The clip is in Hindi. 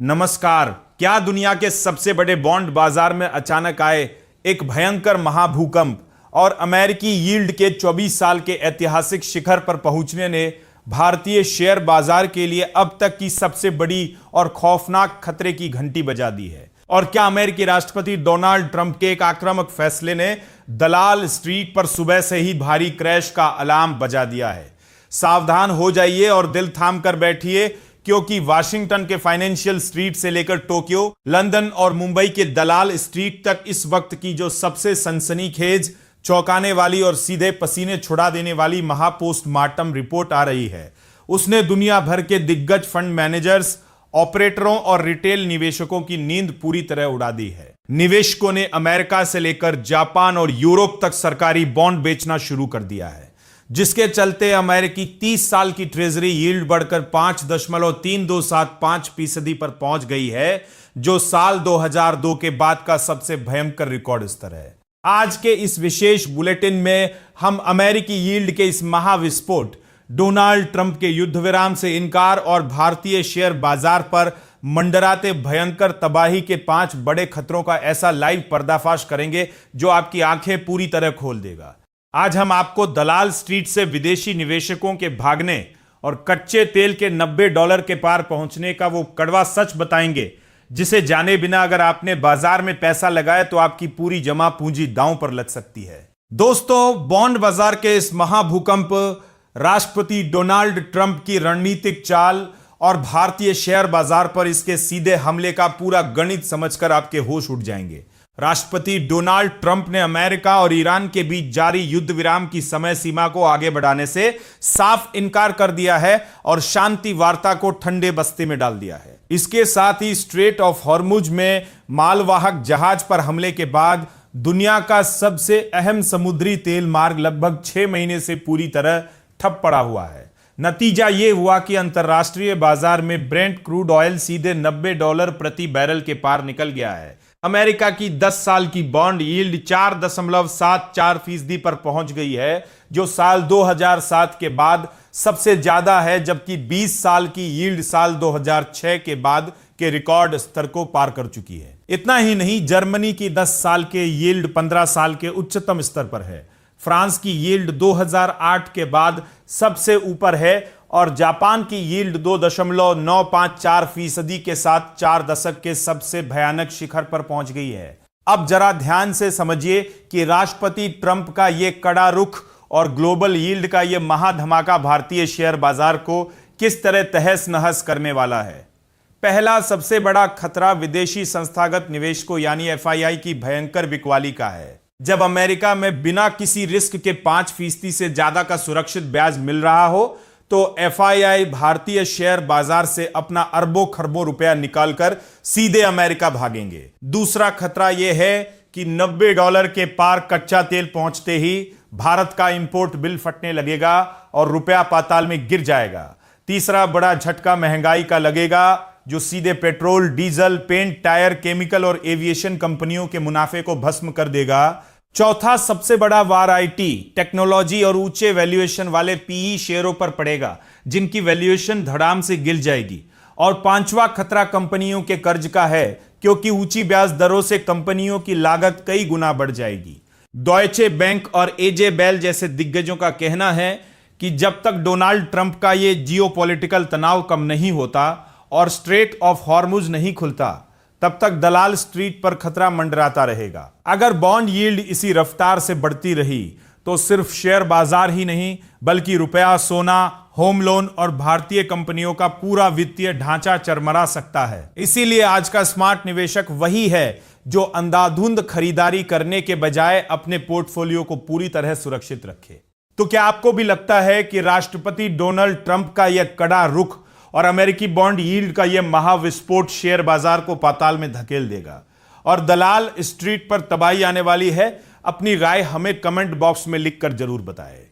नमस्कार। क्या दुनिया के सबसे बड़े बॉन्ड बाजार में अचानक आए एक भयंकर महाभूकंप और अमेरिकी यील्ड के 24 साल के ऐतिहासिक शिखर पर पहुंचने ने भारतीय शेयर बाजार के लिए अब तक की सबसे बड़ी और खौफनाक खतरे की घंटी बजा दी है। और क्या अमेरिकी राष्ट्रपति डोनाल्ड ट्रंप के एक आक्रामक फैसले ने दलाल स्ट्रीट पर सुबह से ही भारी क्रैश का अलार्म बजा दिया है। सावधान हो जाइए और दिल थाम कर बैठिए, क्योंकि वाशिंगटन के फाइनेंशियल स्ट्रीट से लेकर टोक्यो, लंदन और मुंबई के दलाल स्ट्रीट तक इस वक्त की जो सबसे सनसनीखेज, चौंकाने वाली और सीधे पसीने छुड़ा देने वाली महापोस्टमार्टम रिपोर्ट आ रही है, उसने दुनिया भर के दिग्गज फंड मैनेजर्स, ऑपरेटरों और रिटेल निवेशकों की नींद पूरी तरह उड़ा दी है। निवेशकों ने अमेरिका से लेकर जापान और यूरोप तक सरकारी बॉन्ड बेचना शुरू कर दिया है, जिसके चलते अमेरिकी 30 साल की ट्रेजरी यील्ड बढ़कर 5.3275% पर पहुंच गई है, जो साल 2002 के बाद का सबसे भयंकर रिकॉर्ड स्तर है। आज के इस विशेष बुलेटिन में हम अमेरिकी यील्ड के इस महाविस्फोट, डोनाल्ड ट्रंप के युद्ध विराम से इनकार और भारतीय शेयर बाजार पर मंडराते भयंकर तबाही के 5 बड़े खतरों का ऐसा लाइव पर्दाफाश करेंगे जो आपकी आंखें पूरी तरह खोल देगा। आज हम आपको दलाल स्ट्रीट से विदेशी निवेशकों के भागने और कच्चे तेल के $90 के पार पहुंचने का वो कड़वा सच बताएंगे, जिसे जाने बिना अगर आपने बाजार में पैसा लगाया तो आपकी पूरी जमा पूंजी दांव पर लग सकती है। दोस्तों, बॉन्ड बाजार के इस महाभूकंप, राष्ट्रपति डोनाल्ड ट्रंप की रणनीतिक चाल और भारतीय शेयर बाजार पर इसके सीधे हमले का पूरा गणित समझकर आपके होश उड़ जाएंगे। राष्ट्रपति डोनाल्ड ट्रंप ने अमेरिका और ईरान के बीच जारी युद्ध विराम की समय सीमा को आगे बढ़ाने से साफ इनकार कर दिया है और शांति वार्ता को ठंडे बस्ते में डाल दिया है। इसके साथ ही स्ट्रेट ऑफ हॉर्मुज में मालवाहक जहाज पर हमले के बाद दुनिया का सबसे अहम समुद्री तेल मार्ग लगभग 6 महीने से पूरी तरह ठप पड़ा हुआ है। नतीजा यह हुआ कि अंतरराष्ट्रीय बाजार में ब्रेंट क्रूड ऑयल सीधे $90 प्रति बैरल के पार निकल गया है। अमेरिका की 10 साल की बॉन्ड यील्ड 4.74% पर पहुंच गई है, जो साल 2007 के बाद सबसे ज्यादा है, जबकि 20 साल की यील्ड साल 2006 के बाद के रिकॉर्ड स्तर को पार कर चुकी है। इतना ही नहीं, जर्मनी की 10 साल के यील्ड 15 साल के उच्चतम स्तर पर है। फ्रांस की यील्ड 2008 के बाद सबसे ऊपर है और जापान की यील्ड 2.954% के साथ 4 दशक के सबसे भयानक शिखर पर पहुंच गई है। अब जरा ध्यान से समझिए कि राष्ट्रपति ट्रंप का यह कड़ा रुख और ग्लोबल यील्ड का यह महाधमाका भारतीय शेयर बाजार को किस तरह तहस नहस करने वाला है। पहला सबसे बड़ा खतरा विदेशी संस्थागत निवेशकों यानी FII की भयंकर बिकवाली का है। जब अमेरिका में बिना किसी रिस्क के 5% से ज्यादा का सुरक्षित ब्याज मिल रहा हो, तो FII भारतीय शेयर बाजार से अपना अरबों खरबों रुपया निकालकर सीधे अमेरिका भागेंगे। दूसरा खतरा यह है कि $90 के पार कच्चा तेल पहुंचते ही भारत का इंपोर्ट बिल फटने लगेगा और रुपया पाताल में गिर जाएगा। तीसरा बड़ा झटका महंगाई का लगेगा, जो सीधे petrol, diesel, paint, tyre, chemical और एविएशन कंपनियों के मुनाफे को भस्म कर देगा। चौथा सबसे बड़ा वार IT, टेक्नोलॉजी और ऊंचे वैल्यूएशन वाले PE शेयरों पर पड़ेगा, जिनकी वैल्यूएशन धड़ाम से गिर जाएगी। और पांचवा खतरा कंपनियों के कर्ज का है, क्योंकि ऊंची ब्याज दरों से कंपनियों की लागत कई गुना बढ़ जाएगी। डॉयचे बैंक और AJ बेल जैसे दिग्गजों का कहना है कि जब तक डोनाल्ड ट्रंप का यह जियोपॉलिटिकल तनाव कम नहीं होता और स्ट्रेट ऑफ हॉर्मुज नहीं खुलता, तब तक दलाल स्ट्रीट पर खतरा मंडराता रहेगा। अगर बॉन्ड यील्ड इसी रफ्तार से बढ़ती रही तो सिर्फ शेयर बाजार ही नहीं, बल्कि रुपया, सोना, होम लोन और भारतीय कंपनियों का पूरा वित्तीय ढांचा चरमरा सकता है। इसीलिए आज का स्मार्ट निवेशक वही है जो अंधाधुंध खरीदारी करने के बजाय अपने पोर्टफोलियो को पूरी तरह सुरक्षित रखे। तो क्या आपको भी लगता है कि राष्ट्रपति डोनाल्ड ट्रंप का यह कड़ा रुख और अमेरिकी बॉन्ड यील्ड का यह महाविस्फोट शेयर बाजार को पाताल में धकेल देगा और दलाल स्ट्रीट पर तबाही आने वाली है? अपनी राय हमें कमेंट बॉक्स में लिखकर जरूर बताएं।